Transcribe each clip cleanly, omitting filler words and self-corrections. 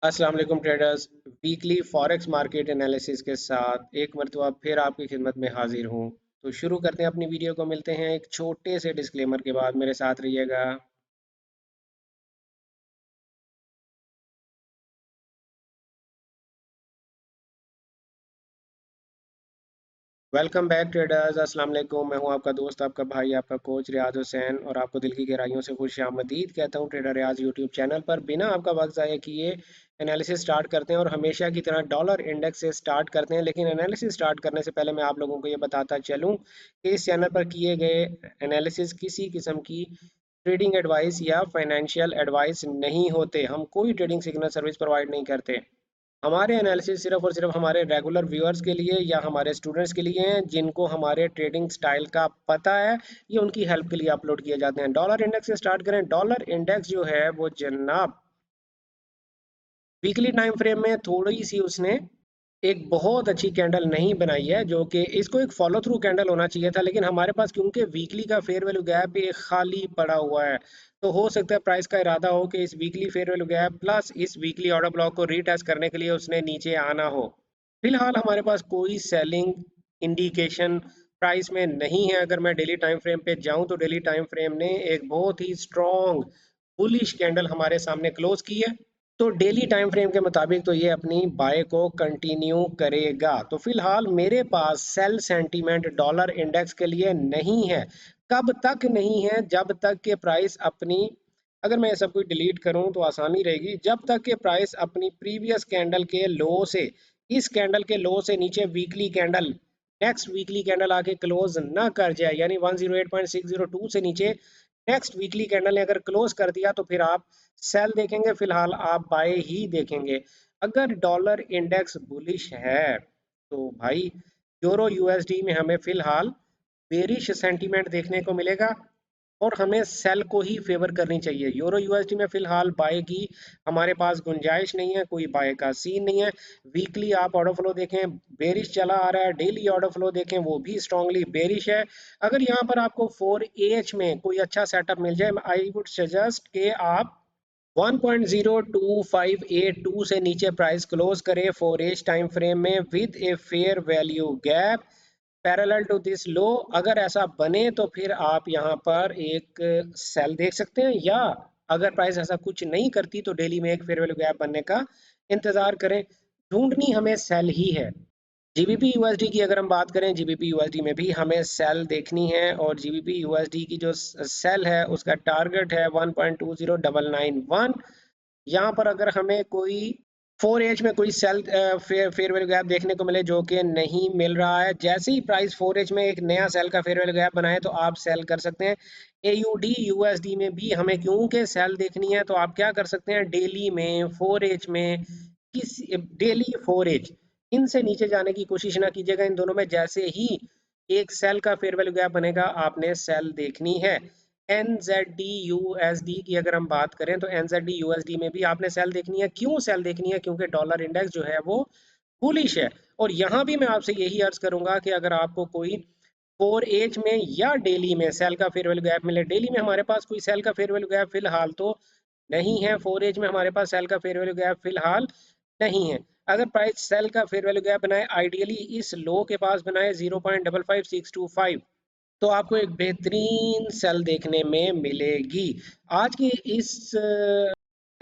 अस्सलाम वालेकुम traders. Weekly forex market analysis के साथ एक मरतबा फिर आपकी खिदमत में हाजिर हूँ। तो शुरू करते हैं अपनी वीडियो को। मिलते हैं एक छोटे से डिस्क्लेमर के बाद। मेरे साथ रहिएगा। Welcome back traders. अस्सलाम वालेकुम। मैं हूं आपका दोस्त, आपका भाई, आपका कोच रियाज हुसैन, और आपको दिल की गहराइयों से खुशामदीद कहता हूं ट्रेडर रियाज यूट्यूब चैनल पर। बिना आपका वक्त ज़ाया किए एनालिसिस स्टार्ट करते हैं, और हमेशा की तरह डॉलर इंडेक्स से स्टार्ट करते हैं। लेकिन एनालिसिस स्टार्ट करने से पहले मैं आप लोगों को ये बताता चलूँ कि इस चैनल पर किए गए एनालिसिस किसी किस्म की ट्रेडिंग एडवाइस या फाइनेंशियल एडवाइस नहीं होते। हम कोई ट्रेडिंग सिग्नल सर्विस प्रोवाइड नहीं करते। हमारे एनालिसिस सिर्फ और सिर्फ हमारे रेगुलर व्यूअर्स के लिए या हमारे स्टूडेंट्स के लिए हैं जिनको हमारे ट्रेडिंग स्टाइल का पता है। ये उनकी हेल्प के लिए अपलोड किए जाते हैं। डॉलर इंडेक्स से स्टार्ट करें। डॉलर इंडेक्स जो है वो जनाब वीकली टाइम फ्रेम में थोड़ी सी उसने एक बहुत अच्छी कैंडल नहीं बनाई है, जो कि इसको एक फॉलो थ्रू कैंडल होना चाहिए था। लेकिन हमारे पास क्योंकि वीकली का फेयर वैल्यू गैप भी खाली पड़ा हुआ है, तो हो सकता है प्राइस का इरादा हो कि इस weekly fair value gap plus इस वीकली ऑर्डर ब्लॉक को रीटेस्ट करने के लिए उसने नीचे आना हो। फिलहाल हमारे पास कोई सेलिंग इंडिकेशन प्राइस में नहीं है। अगर मैं डेली टाइम फ्रेम पे जाऊं तो डेली टाइम फ्रेम ने एक बहुत ही स्ट्रॉन्ग बुलिश कैंडल हमारे सामने क्लोज की है। तो डेली टाइम फ्रेम के मुताबिक तो ये अपनी बाय को कंटिन्यू करेगा। तो फिलहाल मेरे पास सेल सेंटीमेंट डॉलर इंडेक्स के लिए नहीं है। कब तक नहीं है? जब तक के प्राइस अपनी, अगर मैं सब कुछ डिलीट करूं तो आसानी रहेगी, जब तक के प्राइस अपनी प्रीवियस कैंडल के लो से, इस कैंडल के लो से नीचे weekly candle, next weekly candle आके क्लोज ना कर जाए, यानी 108.602 से नीचे नेक्स्ट वीकली कैंडल ने अगर क्लोज कर दिया तो फिर आप सेल देखेंगे। फिलहाल आप बाय ही देखेंगे। अगर डॉलर इंडेक्स बुलिश है तो भाई यूरो यूएसडी में हमें फिलहाल बेरिश सेंटीमेंट देखने को मिलेगा, और हमें सेल को ही फेवर करनी चाहिए। यूरो यूएसडी में फिलहाल बाय की हमारे पास गुंजाइश नहीं है, कोई बाय का सीन नहीं है। वीकली आप ऑर्डर फ्लो देखें, बेरिश चला आ रहा है। डेली ऑर्डर फ्लो देखें, वो भी स्ट्रांगली बेरिश है। अगर यहाँ पर आपको 4H में कोई अच्छा सेटअप मिल जाए, आई वुड सजेस्ट कि आप 1.02582 से नीचे प्राइस क्लोज करे 4H टाइम फ्रेम में with a fair value gap parallel to this low. अगर ऐसा बने तो फिर आप यहाँ पर एक सेल देख सकते हैं, या अगर प्राइस ऐसा कुछ नहीं करती तो डेली में एक फेयर वैल्यू गैप बनने का इंतजार करें। ढूंढनी हमें सेल ही है। जीबीपी यूएसडी की अगर हम बात करें, जीबीपी यूएसडी में भी हमें सेल देखनी है, और जीबीपी यूएसडी की जो सेल है उसका टारगेट है 1.20991। यहाँ पर अगर हमें कोई 4H में कोई सेल फेयर वैल्यू गैप देखने को मिले, जो कि नहीं मिल रहा है, जैसे ही प्राइस 4H में एक नया सेल का फेयर वैल्यू गैप बनाए तो आप सेल कर सकते हैं। एयूडी यूएसडी में भी हमें क्योंकि सेल देखनी है, तो आप क्या कर सकते हैं, डेली में 4H में, किस डेली 4H, इनसे नीचे जाने की कोशिश ना कीजिएगा। इन दोनों में जैसे ही एक सेल का फेयर वैल्यू गैप बनेगा आपने सेल देखनी है। एनजेडी यूएसडी की अगर हम बात करें तो एनजेडी यूएसडी में भी आपने सेल देखनी है। क्यों सेल देखनी है? क्योंकि डॉलर इंडेक्स जो है वो बुलिश है। और यहाँ भी मैं आपसे यही अर्ज करूंगा कि अगर आपको कोई 4H में या डेली में सेल का फेयर वैल्यू गैप मिले, डेली में हमारे पास कोई सेल का फेयर वैल्यू गैप फिलहाल तो नहीं है, 4H में हमारे पास सेल का फेयर वैल्यू गैप फिलहाल नहीं है। अगर प्राइस सेल का फेयर वैल्यू गैप बनाए, आइडियली इस लो के पास बनाए 0.55625, तो आपको एक बेहतरीन सेल देखने में मिलेगी। आज की इस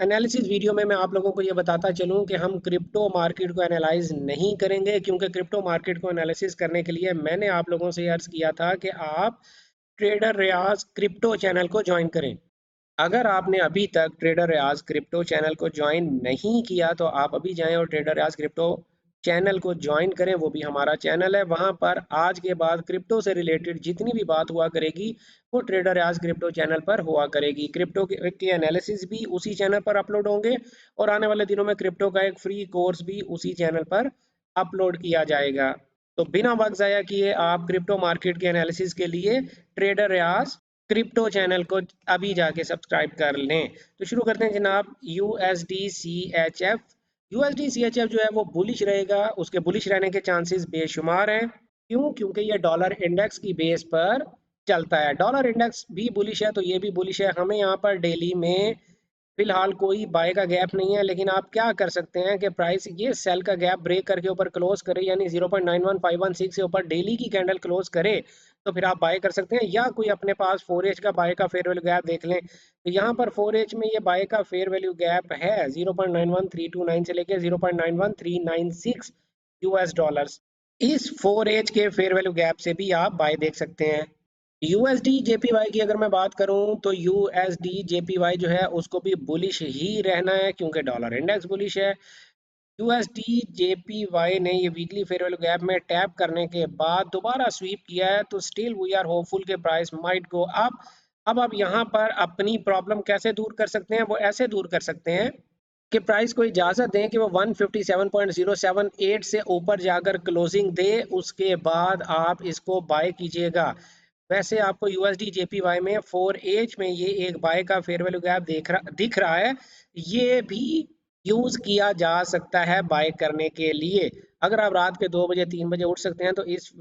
एनालिसिस वीडियो में मैं आप लोगों को ये बताता चलूं कि हम क्रिप्टो मार्केट को एनालाइज नहीं करेंगे, क्योंकि क्रिप्टो मार्केट को एनालिसिस करने के लिए मैंने आप लोगों से अर्ज किया था कि आप ट्रेडर रियाज क्रिप्टो चैनल को ज्वाइन करें। अगर आपने अभी तक ट्रेडर रियाज क्रिप्टो चैनल को ज्वाइन नहीं किया तो आप अभी जाएं और ट्रेडर रियाज क्रिप्टो चैनल को ज्वाइन करें। वो भी हमारा चैनल है। वहां पर आज के बाद क्रिप्टो से रिलेटेड जितनी भी बात हुआ करेगी वो ट्रेडर रियाज क्रिप्टो चैनल पर हुआ करेगी। क्रिप्टो के एनालिसिस भी उसी चैनल पर अपलोड होंगे, और आने वाले दिनों में क्रिप्टो का एक फ्री कोर्स भी उसी चैनल पर अपलोड किया जाएगा। तो बिना वक्त ज़ाया किए आप क्रिप्टो मार्केट के एनालिसिस के लिए ट्रेडर रियाज क्रिप्टो चैनल को अभी जाके सब्सक्राइब कर लें। तो शुरू करते हैं जनाब। USD CHF, USD CHF जो है वो बुलिश रहेगा। उसके बुलिश रहने के चांसेस बेशुमार हैं। क्यों? क्योंकि ये डॉलर इंडेक्स की बेस पर चलता है। डॉलर इंडेक्स भी बुलिश है तो ये भी बुलिश है। हमें यहाँ पर डेली में फिलहाल कोई बाय का गैप नहीं है, लेकिन आप क्या कर सकते हैं कि प्राइस ये सेल का गैप ब्रेक करके ऊपर क्लोज करे, यानी 0.91516 से ऊपर डेली की कैंडल क्लोज करे, तो फिर आप बाय कर सकते हैं। या कोई अपने पास 4H का बाय का फेयर वैल्यू गैप देख लें, तो यहाँ पर 4H में ये बाय का फेयर वैल्यू गैप है 0.91329 से लेके 0.91396 यूएस डॉलर्स। इस 4H के फेयर वैल्यू गैप से भी आप बाय देख सकते हैं। यूएसडी जेपीवाई की अगर मैं बात करूं तो यूएसडी जेपीवाई जो है उसको भी बुलिश ही रहना है, क्योंकि डॉलर इंडेक्स बुलिश है। यूएसडी जेपीवाई ने ये वीकली फेयर वैल्यू गैप में टैप करने के बाद दोबारा स्वीप किया है, तो स्टिल वी आर होपफुल के प्राइस माइट गो अप। अब आप यहाँ पर अपनी प्रॉब्लम कैसे दूर कर सकते हैं, वो ऐसे दूर कर सकते हैं कि प्राइस को इजाज़त दें कि वो 157.078 से ऊपर जाकर क्लोजिंग दे, उसके बाद आप इसको बाय कीजिएगा। वैसे आपको यूएसडी जेपीवाई में 4H में ये एक बाय का फेयर वैल्यू गैप दिख रहा है, ये भी यूज किया जा सकता है बाय करने के लिए। अगर आप रात के 2 बजे 3 बजे उठ सकते हैं तो इस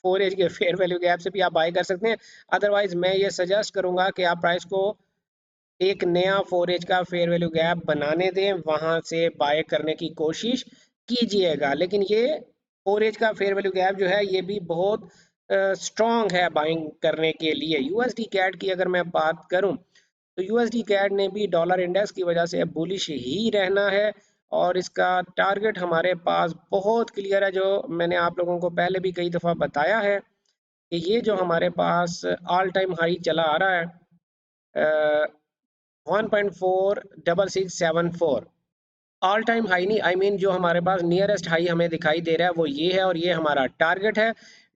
4H के फेयर वैल्यू गैप से भी आप बाय कर सकते हैं। अदरवाइज मैं ये सजेस्ट करूंगा कि आप प्राइस को एक नया 4H का फेयर वैल्यू गैप बनाने दें, वहां से बाय करने की कोशिश कीजिएगा। लेकिन ये 4H का फेयर वैल्यू गैप जो है ये भी बहुत स्ट्रॉन्ग है बाइंग करने के लिए। यूएसडी कैड की अगर मैं बात करूं तो यूएसडी कैड ने भी डॉलर इंडेक्स की वजह से बुलिश ही रहना है, और इसका टारगेट हमारे पास बहुत क्लियर है, जो मैंने आप लोगों को पहले भी कई दफ़ा बताया है कि ये जो हमारे पास ऑल टाइम हाई चला आ रहा है 1.46674, ऑल टाइम हाई नहीं, आई मीन जो हमारे पास नियरेस्ट हाई हमें दिखाई दे रहा है वो ये है, और ये हमारा टारगेट है।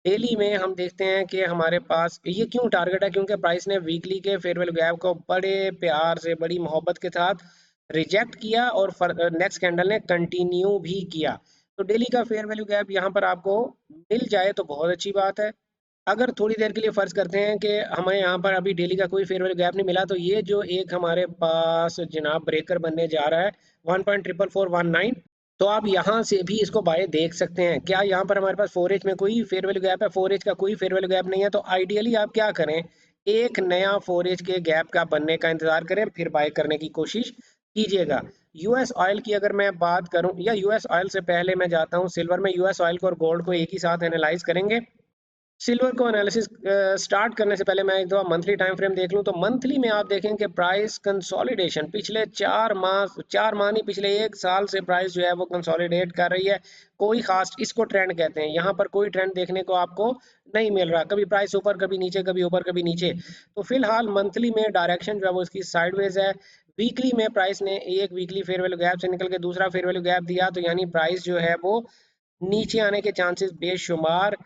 डेली में हम देखते हैं कि हमारे पास ये क्यों टारगेट है, क्योंकि प्राइस ने वीकली के फेयर वैल्यू गैप को बड़े प्यार से बड़ी मोहब्बत के साथ रिजेक्ट किया, और नेक्स्ट कैंडल ने कंटिन्यू भी किया। तो डेली का फेयर वैल्यू गैप यहाँ पर आपको मिल जाए तो बहुत अच्छी बात है। अगर थोड़ी देर के लिए फर्ज करते हैं कि हमें यहाँ पर अभी डेली का कोई फेयर वैल्यू गैप नहीं मिला, तो ये जो एक हमारे पास जनाब ब्रेकर बनने जा रहा है 1.44419, तो आप यहाँ से भी इसको बाय देख सकते हैं। क्या यहाँ पर हमारे पास 4H में कोई फेयर वैल्यू गैप है? 4H का कोई फेयर वैल्यू गैप नहीं है, तो आइडियली आप क्या करें, एक नया 4H के गैप का बनने का इंतजार करें, फिर बाय करने की कोशिश कीजिएगा। यूएस ऑयल की अगर मैं बात करूं, या यूएस ऑयल से पहले मैं जाता हूं सिल्वर में, यूएस ऑयल को और गोल्ड को एक ही साथ एनालाइज करेंगे। सिल्वर को एनालिसिस स्टार्ट करने से पहले मैं एक दो मंथली टाइम फ्रेम देख लूं, तो मंथली में आप देखें कि प्राइस कंसोलिडेशन पिछले 4 माह नहीं, पिछले 1 साल से प्राइस जो है वो कंसोलिडेट कर रही है। कोई खास, इसको ट्रेंड कहते हैं, यहाँ पर कोई ट्रेंड देखने को आपको नहीं मिल रहा, कभी प्राइस ऊपर कभी नीचे, कभी ऊपर कभी नीचे। तो फिलहाल मंथली में डायरेक्शन जो है वो इसकी साइडवेज है। वीकली में प्राइस ने एक वीकली फेयर वैल्यू गैप से निकल के दूसरा फेयर वैल्यू गैप दिया, तो यानी प्राइस जो है वो नीचे आने के चांसेस बेशुमार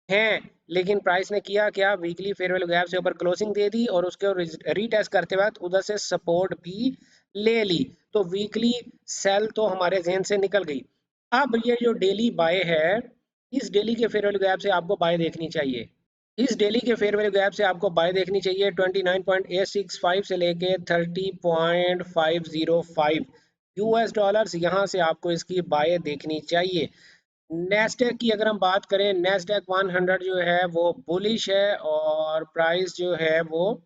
हैं। लेकिन प्राइस ने किया क्या, वीकली फेयर वैल्यू गैप से ऊपर क्लोजिंग दे दी, और उसके रीटेस्ट करते वक्त उधर से सपोर्ट भी ले ली, तो वीकली सेल तो हमारे जहन से निकल गई। अब ये जो डेली बाय है, इस डेली के फेयर वैल्यू गैप से आपको बाय देखनी चाहिए। इस डेली के फेयर वैल्यू गैप से आपको बाय देखनी चाहिए 29.865 से लेके 30.505 यूएस डॉलर्स, यहाँ से आपको इसकी बाय देखनी चाहिए। नेस्डेक की अगर हम बात करें, नेस्डेक 100 जो है वो बुलिश है, और प्राइस जो है वो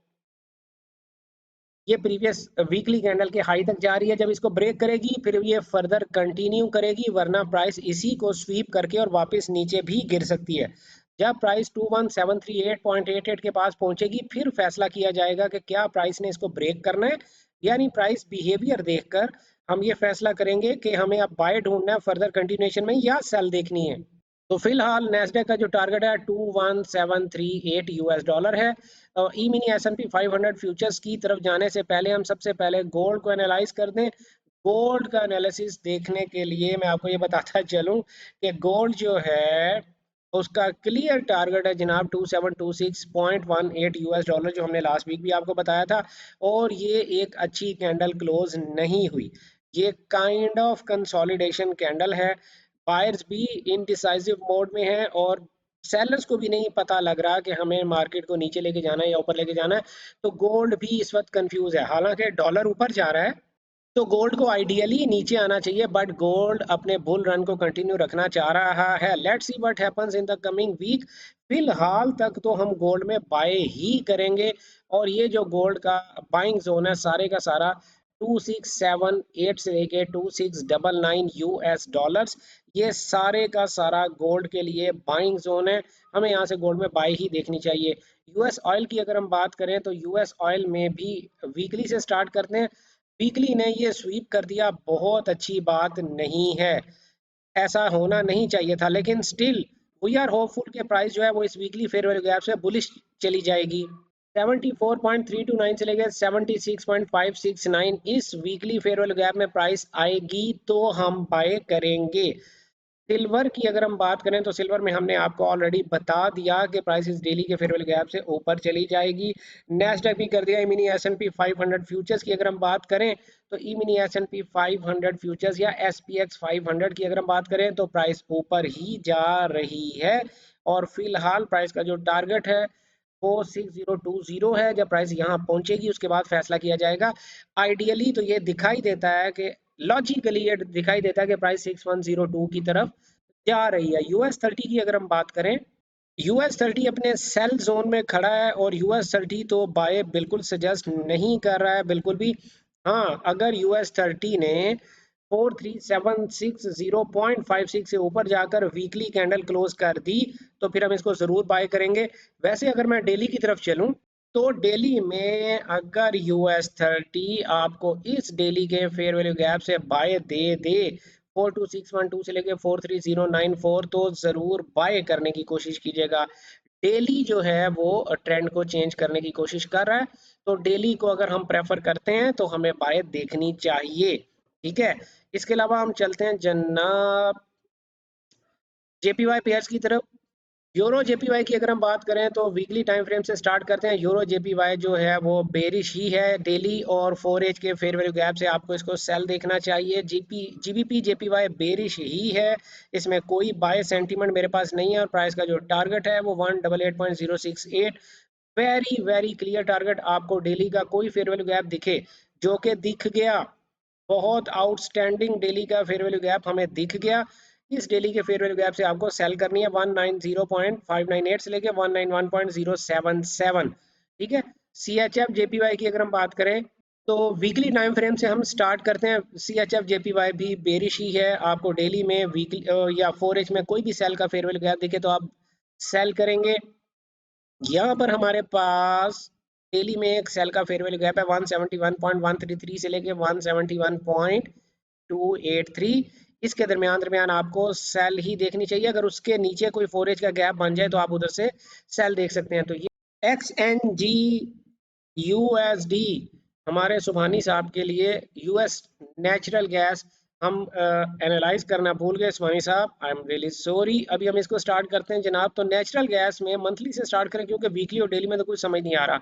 ये प्रीवियस वीकली कैंडल के हाई तक जा रही है। जब इसको ब्रेक करेगी फिर ये फर्दर कंटिन्यू करेगी, वरना प्राइस इसी को स्वीप करके और वापस नीचे भी गिर सकती है। जब प्राइस 21738.88 के पास पहुंचेगी, फिर फैसला किया जाएगा कि क्या प्राइस ने इसको ब्रेक करना है, यानी प्राइस बिहेवियर देखकर हम ये फैसला करेंगे कि हमें अब बाय ढूंढना है फर्दर कंटिन्यूएशन में, या सेल देखनी है। तो फिलहाल नेस्डेक का जो टारगेट है 21738 यूएस डॉलर है। ई मिनी S&P 500 फ्यूचर्स की तरफ जाने से पहले हम सबसे पहले गोल्ड को एनालाइज कर दें। गोल्ड का एनालिसिस देखने के लिए मैं आपको ये बताता चलूं कि गोल्ड जो है उसका क्लियर टारगेट है जनाब 2726.18 यूएस डॉलर, जो हमने लास्ट वीक भी आपको बताया था। और ये एक अच्छी कैंडल क्लोज नहीं हुई, ये काइंड ऑफ कंसोलिडेशन कैंडल है। बायर्स भी इनडिसाइसिव मोड में हैं, और सेलर्स को भी नहीं पता लग रहा कि हमें मार्केट को नीचे लेके जाना है या ऊपर लेके जाना है। तो गोल्ड भी इस वक्त कंफ्यूज है, हालांकि डॉलर ऊपर जा रहा है, तो गोल्ड को आइडियली नीचे आना चाहिए, बट गोल्ड अपने बुल रन को कंटिन्यू रखना चाह रहा है। Let's see what happens in the coming week. फिलहाल तक तो हम गोल्ड में बाय ही करेंगे, और ये जो गोल्ड का बाइंग जोन है सारे का सारा 2678 से लेके 2699 यूएस डॉलर्स, ये सारे का सारा गोल्ड के लिए बाइंग जोन है। हमें यहाँ से गोल्ड में बाई ही देखनी चाहिए। यूएस ऑयल की अगर हम बात करें तो यूएस ऑयल में भी वीकली से स्टार्ट करते हैं। वीकली ने ये स्वीप कर दिया, बहुत अच्छी बात नहीं है, ऐसा होना नहीं चाहिए था, लेकिन स्टिल वी आर होपफुल के प्राइस जो है वो इस वीकली फेयर वैल्यू गैप से बुलिश चली जाएगी। 74.329 से लेकर 76.569 इस वीकली फेयर वैल्यू गैप में प्राइस आएगी तो हम बाय करेंगे। सिल्वर की अगर हम बात करें तो सिल्वर में हमने आपको ऑलरेडी बता दिया कि प्राइस डेली के फेयर वैल्यू गैप से ऊपर चली जाएगी। नेस्डैक भी कर दिया। मिनी एस&पी 500 फ्यूचर्स की अगर हम बात करें तो मिनी एस&पी 500 फ्यूचर्स या SPX 500 की अगर हम बात करें तो प्राइस ऊपर ही जा रही है, और फिलहाल प्राइस का जो टारगेट है वो 6020 है। जब प्राइस यहाँ पहुंचेगी उसके बाद फैसला किया जाएगा। आइडियली तो ये दिखाई देता है कि लॉजिकली ये दिखाई देता है कि प्राइस 6102 की तरफ जा रही है। US30 की अगर हम बात करें, US30 अपने सेल जोन में खड़ा है और US30 तो बाय बिल्कुल सजेस्ट नहीं कर रहा है बिल्कुल भी। हाँ, अगर US30 ने 43,760.56 से ऊपर जाकर वीकली कैंडल क्लोज कर दी तो फिर हम इसको जरूर बाय करेंगे। वैसे अगर मैं डेली की तरफ चलूं तो डेली में अगर US30 आपको इस डेली के फेयर वैल्यू गैप से बाय दे दे 42612 से लेके 43094, तो जरूर बाय करने की कोशिश कीजिएगा। डेली जो है वो ट्रेंड को चेंज करने की कोशिश कर रहा है, तो डेली को अगर हम प्रेफर करते हैं तो हमें बाय देखनी चाहिए। ठीक है, इसके अलावा हम चलते हैं जनाब JPY पेयर्स की तरफ। यूरो JPY की अगर हम बात करें तो वीकली टाइम फ्रेम से स्टार्ट करते हैं। यूरो JPY जो है वो बेरिश ही है डेली, और 4H के फेयर वैल्यू गैप से आपको इसको सेल देखना चाहिए। GBP JPY बेरिश ही है, इसमें कोई बाय सेंटीमेंट मेरे पास नहीं है, और प्राइस का जो टारगेट है वो 188.068, वेरी वेरी क्लियर टारगेट। आपको डेली का कोई फेयर वैल्यू गैप दिखे, जो कि दिख गया, बहुत आउटस्टैंडिंग डेली का फेयर वैल्यू गैप हमें दिख गया, इस डेली के फेयर वैल्यू गैप से आपको सेल करनी है 190.598 से लेके 191.077। ठीक है, CHF JPY की अगर हम बात करें तो वीकली टाइम फ्रेम से हम स्टार्ट करते हैं। CHF JPY भी बेरिश ही है, आपको डेली में वीकली या 4H में कोई भी सेल का फेयर वैल्यू गैप दिखे तो आप सेल करेंगे। यहाँ पर हमारे पास डेली में एक सेल का फेयर वैल्यू गैप है 171.133 से लेके 171.283, इसके दरमियान दरमियान आपको सेल ही देखनी चाहिए। अगर उसके नीचे कोई 4H का गैप बन जाए तो आप उधर से सेल देख सकते हैं। तो ये XNG USD हमारे सुबहानी साहब के लिए US नेचुरल गैस हम एनालाइज करना भूल गए सुबहानी साहब, आई एम रियली सॉरी। अभी हम इसको स्टार्ट करते हैं जनाब। तो नेचुरल गैस में मंथली से स्टार्ट करें, क्योंकि वीकली और डेली में तो कुछ समझ नहीं आ रहा,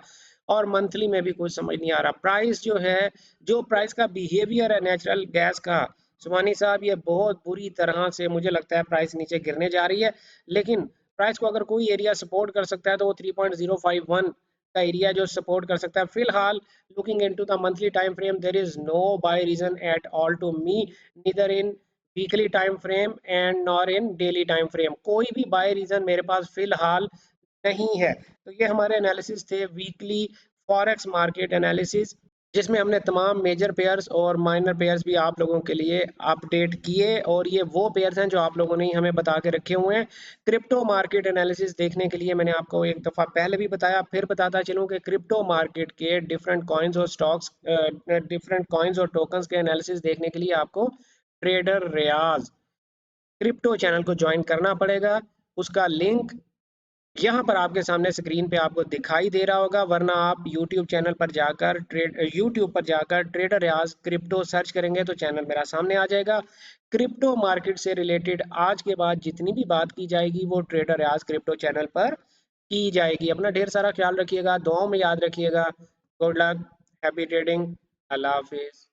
और मंथली में भी कुछ समझ नहीं आ रहा। प्राइस जो है, जो प्राइस का बिहेवियर है नेचुरल गैस का सुबहानी साहब, ये बहुत बुरी तरह से मुझे लगता है प्राइस नीचे गिरने जा रही है। लेकिन प्राइस को अगर कोई एरिया सपोर्ट कर सकता है तो वो 3.051 का एरिया जो सपोर्ट कर सकता है। फिलहाल looking into the monthly time frame, there is no buy reason at all to me, neither in weekly time frame and nor in daily time frame। कोई भी buy reason मेरे पास फिलहाल नहीं है। तो ये हमारे एनालिसिस थे, वीकली फॉरेक्स मार्केट एनालिसिस, जिसमें हमने तमाम मेजर पेयर्स और माइनर पेयर्स भी आप लोगों के लिए अपडेट किए, और ये वो पेयर्स हैं जो आप लोगों ने हमें बता के रखे हुए हैं। क्रिप्टो मार्केट एनालिसिस देखने के लिए मैंने आपको एक दफ़ा पहले भी बताया, फिर बताता चलूँ कि क्रिप्टो मार्केट के डिफरेंट कॉइन्स और स्टॉक्स, डिफरेंट कॉइन्स और टोकन्स के एनालिसिस देखने के लिए आपको ट्रेडर रियाज क्रिप्टो चैनल को ज्वाइन करना पड़ेगा। उसका लिंक यहाँ पर आपके सामने स्क्रीन पे आपको दिखाई दे रहा होगा, वरना आप यूट्यूब पर जाकर ट्रेडर रियाज क्रिप्टो सर्च करेंगे तो चैनल मेरा सामने आ जाएगा। क्रिप्टो मार्केट से रिलेटेड आज के बाद जितनी भी बात की जाएगी वो ट्रेडर रियाज क्रिप्टो चैनल पर की जाएगी। अपना ढेर सारा ख्याल रखिएगा, दुआओं में याद रखिएगा। गुड लक, हैप्पी ट्रेडिंग, अल्लाह हाफिज।